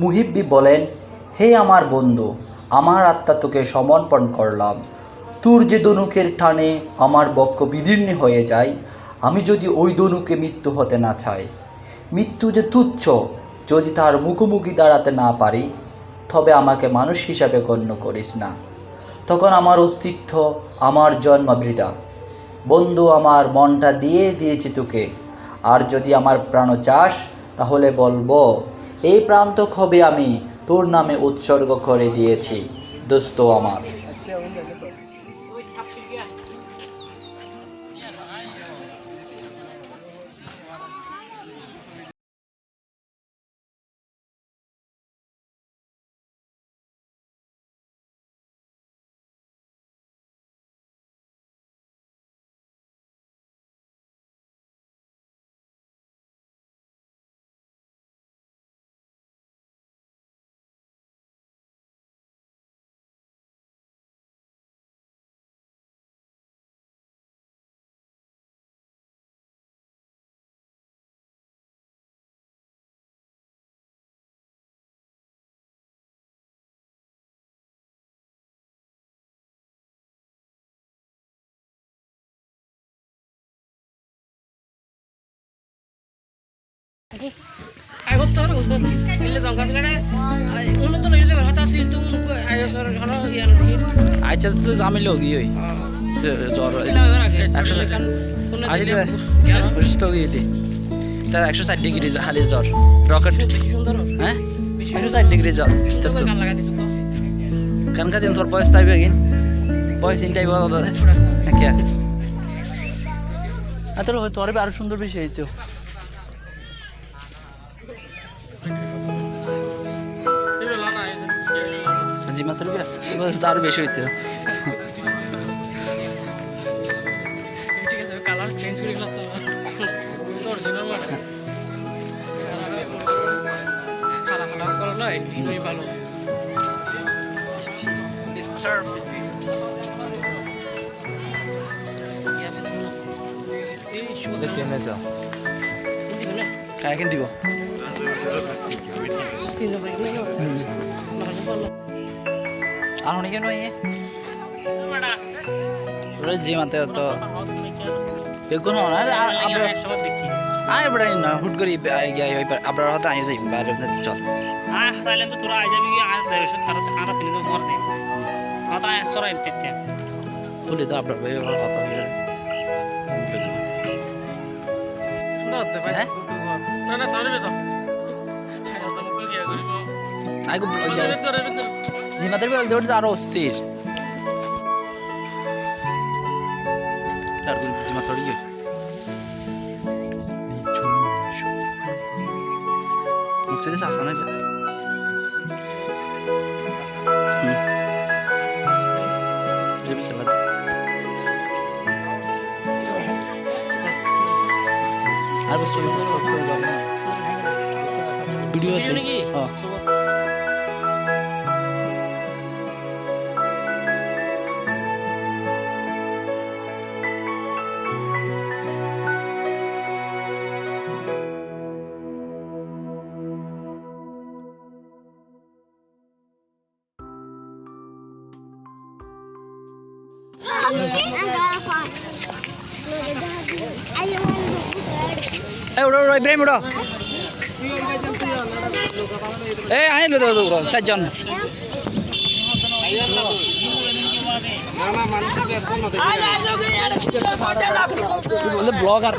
মুহিব্বি বলেন, হে আমার বন্ধু, আমার আত্মা তোকে সমর্পণ করলাম। তোর যে ধনুকের টানে আমার বক্ষ বিদীর্ণ হয়ে যায়, আমি যদি ওই ধনুকে মৃত্যু হতে না চাই, মৃত্যু যে তুচ্ছ, যদি তার মুখোমুখি দাঁড়াতে না পারি, তবে আমাকে মানুষ হিসাবে গণ্য করিস না। তখন আমার অস্তিত্ব, আমার জন্ম বৃথা। বন্ধু, আমার মনটা দিয়ে দিয়েছি তোকে, আর যদি আমার প্রাণ চাস তাহলে বলবো, এই প্রান্তক হবে আমি তোর নামে উৎসর্গ করে দিয়েছি দোস্ত আমার। আচ্ছা তো জামিল হোক ওই জ্বর 160 ডিগ্রি খালি জ্বর রকেট, হ্যাঁ 160 ডিগ্রি জ্বর। কানকা দিন তোর বয়স তাইবে কিন বয়স ইনটাই বলা কে তোর তোর আরো সুন্দর বিষয় তো জি মাত্র তার বেশি হইতো। কালার চেঞ্জ করে গেল তো অরিজিনাল মানে খালা খালা করলো এটাই ভালো। কেনে তো কাকে দিব আর অনেকে নয় জি মাতে তো বেগুন আয় বড়াই না হুট করি আপনার হাতে আই যাই বাইরে চল চাইলাম তো তোরা আই যাবি আজ দেবে তারা কারা তিনি তো মর দে মাথা সরাই দিতে তুলি তো আপনার ভাই ভালো কথা হয়ে সুন্দর হতে ভাই না না তাহলে তো আইগো জিমাতের বেলা দৌড়তে আরো অস্থির আর জিমা তড়ি মুখে দিস আসা না আর বস ভিডিও নাকি উড়ো উড়ো ইব্রাহিম উড়ো আয় লো তো চারজন ব্লগার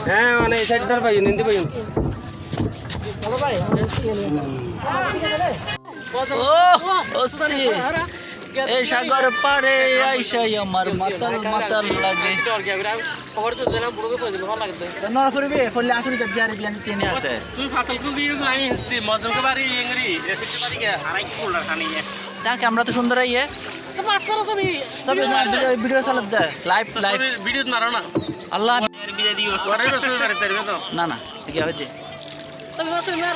হ্যাঁ মানে এই সাইডটার পাই নিতে পাই এই সাগর পারে আইসাই আমার মাতাল মাতাল লাগে খবর তো দিলাম পুরো করে দিল ভালো লাগছে নড়া ফুরবে ফলে আসলে তো দিয়ারে বিয়ানি টেনে আছে তুই ফাতাল কুল দিয়ে আই হচ্ছে মজকে বাড়ি ইংরি এসে বাড়ি কে আড়াই কুলটা খানি যা ক্যামেরা তো সুন্দর আইয়ে তো মাছরা সবই সব ভিডিও চালাত দে লাইভ লাইভ ভিডিও মারো না আল্লাহ বিদায় দিও পরে রসুল মারতে পারবে তো না না কি হইছে তুমি রসুল মার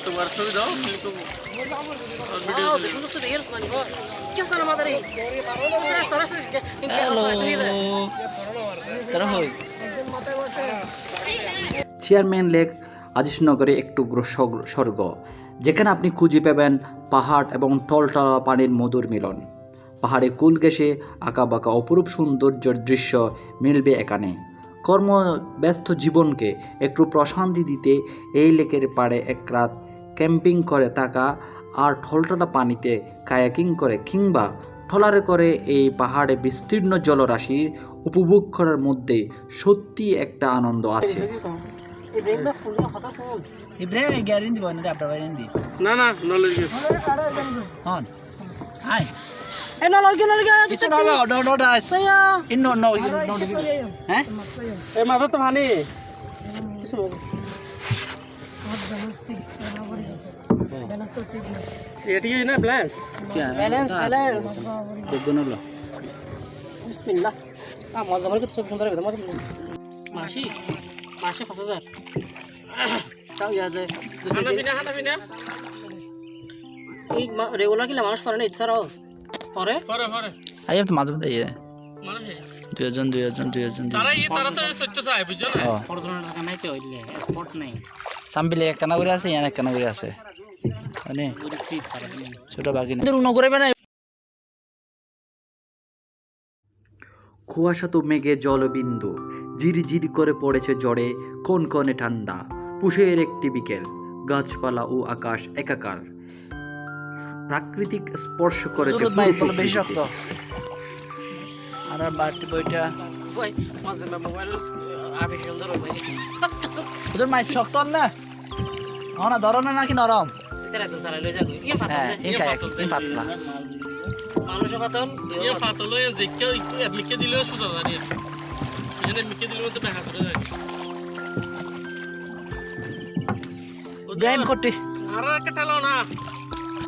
তোমার ছবি দাও ক্লিক করব ভিডিও দেখুন তো এর সুনানি গো কি সানা মাদারি হ্যালো তারা হই চেয়ারম্যান লেক আজিজনগরে একটু স্বর্গ, যেখানে আপনি খুঁজে পাবেন পাহাড় এবং টলটলা পানির মধুর মিলন। পাহাড়ে কুল ঘেঁষে আঁকাবাঁকা অপরূপ সৌন্দর্যের দৃশ্য মিলবে এখানে। কর্মব্যস্ত জীবনকে একটু প্রশান্তি দিতে এই লেকের পাড়ে এক রাত ক্যাম্পিং করে থাকা আর টলটলা পানিতে কায়াকিং করে কিংবা ট্রলারে করে এই পাহাড়ে বিস্তীর্ণ জলরাশির উপভোগ করার মধ্যে সত্যি একটা আনন্দ আছে। ইব্রাহিম গ্যারেন্টি দিব না আপনার গ্যারেন্টি না না নলেজ হন আই Eh, no, lagi. কিছু না no das Saya. in no হ্যাঁ এই মাথা তো ভানি এটি না প্ল্যান Balance. দেখুন হলো Bismillah. Ah, mau zaman itu sebentar ya, mau. Masih 5000. Tahu ya deh. হানা বিনা এই রেগুলার কিলা মানুষ করে না ইচ্ছারাও পরে পরে পরে আই তো মাঝে মধ্যে ইয়ে মানে দুজন তারা তো সত্য চাই বুঝছো না পড়াশোনার টাকা নাই তো হইলে স্পট নাই সাম্বিলে এক কানা করে আছে ইয়ান এক কানা করে আছে মানে ওরে ফিট করে ছোট বাকি না নগরে না কুয়াশাতো মেঘে জলবিন্দু জিরি করে পড়েছে জ্বরে, কনকনে ঠান্ডা। পুষের একটি বিকেল, গাছপালা ও আকাশ একাকার, প্রাকৃতিক স্পর্শ করেছে ভাই পুরো তোর বেশি শক্ত প্রকৃতিকে। আর বাড়তি বইটা ভাই মাঝে মোবাইল আমি সুন্দর ভাই তোর মাইক শক্ত না না ধরো না নাকি নরম তেরা তো সারা লই যাবো ইয়া ফাটা হ্যাঁ এই কায় এই পাতলা মানুষ ফাতন ইয়ে ফাতলো জিকে মিকে দিলেও সুদা জানি এখানে মিকে দিলেও তো দেখা করে যায় ব্রেন করতে আর একটা ঠেলো না